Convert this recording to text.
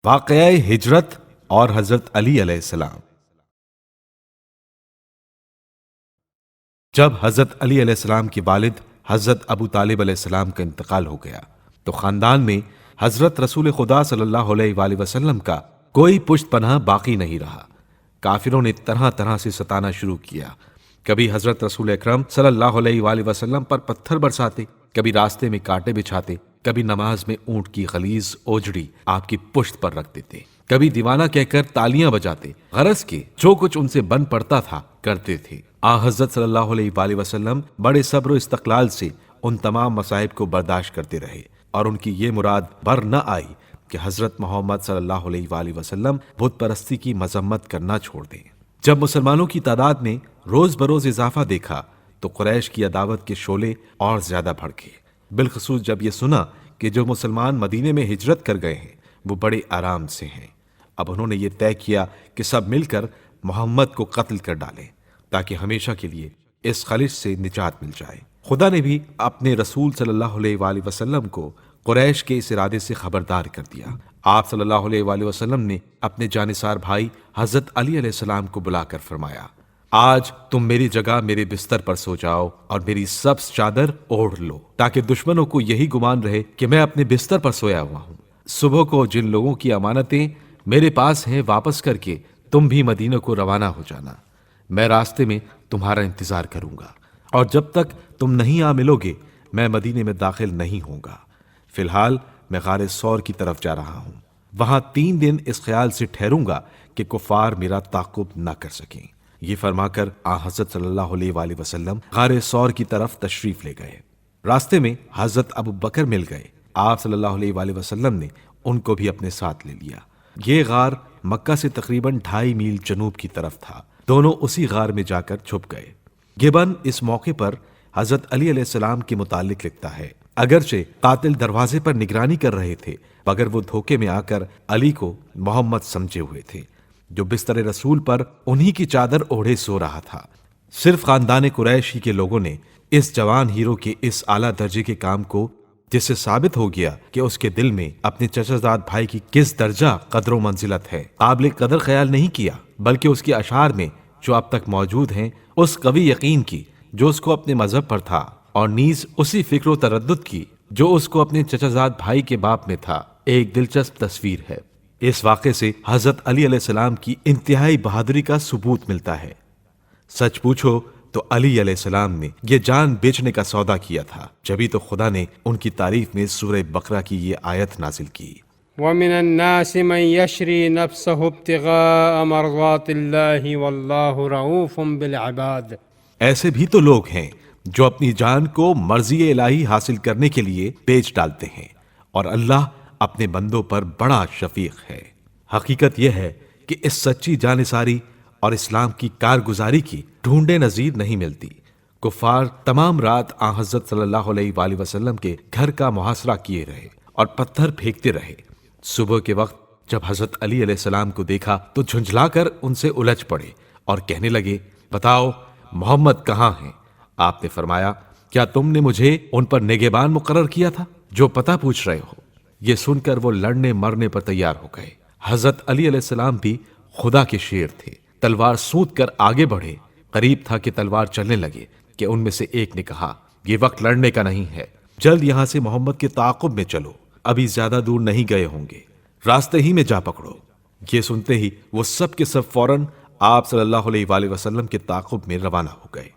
واقعہ ہجرت اور حضرت علی علیہ السلام۔ جب حضرت علی علیہ السلام کے والد حضرت ابو طالب علیہ السلام کا انتقال ہو گیا تو خاندان میں حضرت رسول خدا صلی اللہ علیہ وآلہ وسلم کا کوئی پشت پناہ باقی نہیں رہا۔ کافروں نے طرح طرح سے ستانا شروع کیا۔ کبھی حضرت رسول اکرم صلی اللہ علیہ وآلہ وسلم پر پتھر برساتے، کبھی راستے میں کانٹے بچھاتے، کبھی نماز میں اونٹ کی غلیظ اوجڑی آپ کی پشت پر رکھ دیتے، کبھی دیوانہ کہہ کر تالیاں بجاتے، غرض کے جو کچھ ان سے بن پڑتا تھا کرتے تھے۔ حضرت صلی اللہ علیہ وآلہ وسلم بڑے صبر و استقلال سے ان تمام مصائب کو برداشت کرتے رہے، اور ان کی یہ مراد بر نہ آئی کہ حضرت محمد صلی اللہ علیہ وآلہ وسلم بت پرستی کی مذمت کرنا چھوڑ دیں۔ جب مسلمانوں کی تعداد میں روز بروز اضافہ دیکھا تو قریش کی عداوت کے شعلے اور زیادہ بھڑکے، بالخصوص جب یہ سنا کہ جو مسلمان مدینے میں ہجرت کر گئے ہیں وہ بڑے آرام سے ہیں۔ اب انہوں نے یہ طے کیا کہ سب مل کر محمد کو قتل کر ڈالیں تاکہ ہمیشہ کے لیے اس خلش سے نجات مل جائے۔ خدا نے بھی اپنے رسول صلی اللہ علیہ وآلہ وسلم کو قریش کے اس ارادے سے خبردار کر دیا۔ آپ صلی اللہ علیہ وآلہ وسلم نے اپنے جانثار بھائی حضرت علی علیہ السلام کو بلا کر فرمایا، آج تم میری جگہ میرے بستر پر سو جاؤ اور میری سبز چادر اوڑھ لو تاکہ دشمنوں کو یہی گمان رہے کہ میں اپنے بستر پر سویا ہوا ہوں۔ صبح کو جن لوگوں کی امانتیں میرے پاس ہیں واپس کر کے تم بھی مدینہ کو روانہ ہو جانا۔ میں راستے میں تمہارا انتظار کروں گا، اور جب تک تم نہیں آ ملو گے میں مدینے میں داخل نہیں ہوں گا۔ فی الحال میں غار ثور کی طرف جا رہا ہوں، وہاں 3 دن اس خیال سے ٹھہروں گا کہ کفار میرا تعقب نہ کر سکیں۔ یہ فرما کر حضرت صلی اللہ علیہ وآلہ وسلم غار ثور کی طرف تشریف لے گئے۔ راستے میں حضرت ابو بکر مل گئے۔ آپ صلی اللہ علیہ وآلہ وسلم نے ان کو بھی اپنے ساتھ لے لیا۔ یہ غار مکہ سے تقریباً 2.5 میل جنوب کی طرف تھا۔ دونوں اسی غار میں جا کر چھپ گئے۔ گبن اس موقع پر حضرت علی علیہ السلام کے متعلق لکھتا ہے، اگرچہ قاتل دروازے پر نگرانی کر رہے تھے مگر وہ دھوکے میں آ کر علی کو محمد سمجھے ہوئے تھے، جو بستر رسول پر انہی کی چادر اوڑھے سو رہا تھا۔ صرف خاندان قریش ہی کے لوگوں نے اس جوان ہیرو کے اس اعلیٰ درجے کے کام کو، جس سے ثابت ہو گیا کہ اس کے دل میں اپنے چچا زاد بھائی کی کس درجہ قدر و منزلت ہے، قابل قدر خیال نہیں کیا، بلکہ اس کے اشعار میں جو اب تک موجود ہیں اس قوی یقین کی جو اس کو اپنے مذہب پر تھا، اور نیز اسی فکر و تردد کی جو اس کو اپنے چچا زاد بھائی کے باپ میں تھا، ایک دلچسپ تصویر ہے۔ اس واقعے سے حضرت علی علیہ السلام کی انتہائی بہادری کا ثبوت ملتا ہے۔ سچ پوچھو تو علی علیہ السلام نے یہ جان بیچنے کا سودا کیا تھا، جبھی تو خدا نے ان کی تعریف میں سورہ بقرہ کی یہ آیت نازل کی، وَمِنَ النَّاسِ مَن يَشْرِي نَفْسَهُ ابْتِغَاءَ مَرْضَاتِ اللَّهِ وَاللَّهُ رَءُوفٌ بِالْعِبَادِ۔ ایسے بھی تو لوگ ہیں جو اپنی جان کو مرضی الہی حاصل کرنے کے لیے بیچ ڈالتے ہیں، اور اللہ اپنے بندوں پر بڑا شفیق ہے۔ حقیقت یہ ہے کہ اس سچی جانثاری اور اسلام کی کارگزاری کی ڈھونڈے نظیر نہیں ملتی۔ کفار تمام رات حضرت صلی اللہ علیہ وآلہ وسلم کے گھر کا محاصرہ کیے رہے اور پتھر پھینکتے رہے۔ صبح کے وقت جب حضرت علی علیہ السلام کو دیکھا تو جھنجھلا کر ان سے الجھ پڑے اور کہنے لگے، بتاؤ محمد کہاں ہیں؟ آپ نے فرمایا، کیا تم نے مجھے ان پر نگہبان مقرر کیا تھا جو پتہ پوچھ رہے ہو؟ یہ سن کر وہ لڑنے مرنے پر تیار ہو گئے۔ حضرت علی علیہ السلام بھی خدا کے شیر تھے، تلوار سونت کر آگے بڑھے۔ قریب تھا کہ تلوار چلنے لگے کہ ان میں سے ایک نے کہا، یہ وقت لڑنے کا نہیں ہے، جلد یہاں سے محمد کے تعاقب میں چلو، ابھی زیادہ دور نہیں گئے ہوں گے، راستے ہی میں جا پکڑو۔ یہ سنتے ہی وہ سب کے سب فوراً آپ صلی اللہ علیہ وآلہ وسلم کے تعاقب میں روانہ ہو گئے۔